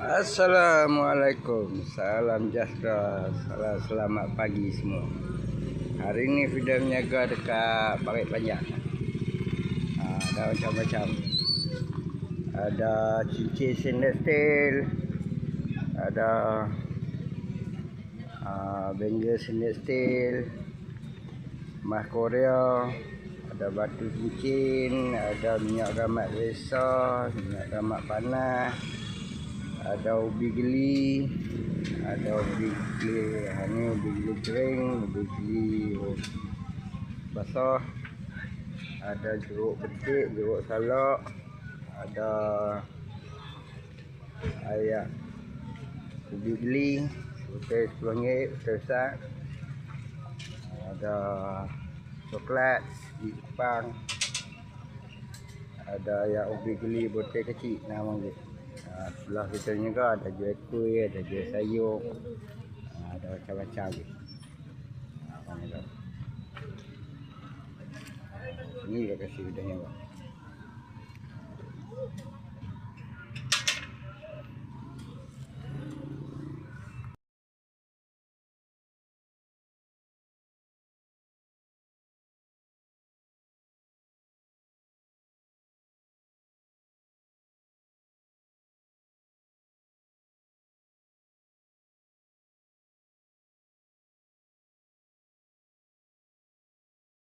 Assalamualaikum, salam sejahtera, selamat pagi semua. Hari ini video menyaga dekat Parit Panjang. Ada macam-macam. Ada cincin stainless steel, ada bangle stainless steel, emas Korea, ada batu cincin, ada minyak gamat resa, minyak gamat panas, ada ubi geli, ada ubi geli, ini ubi geli kering, ubi geli basah, ada jeruk petik, jeruk salak, ada ayak ubi geli, putih RM10, putih besar, ada coklat di Jepang, ada ayak ubi geli putih kecil nama dia. Sebelah kita ni kan ada jual kuih, ada jual sayur, ada macam-macam. Ini dia kasih udahnya.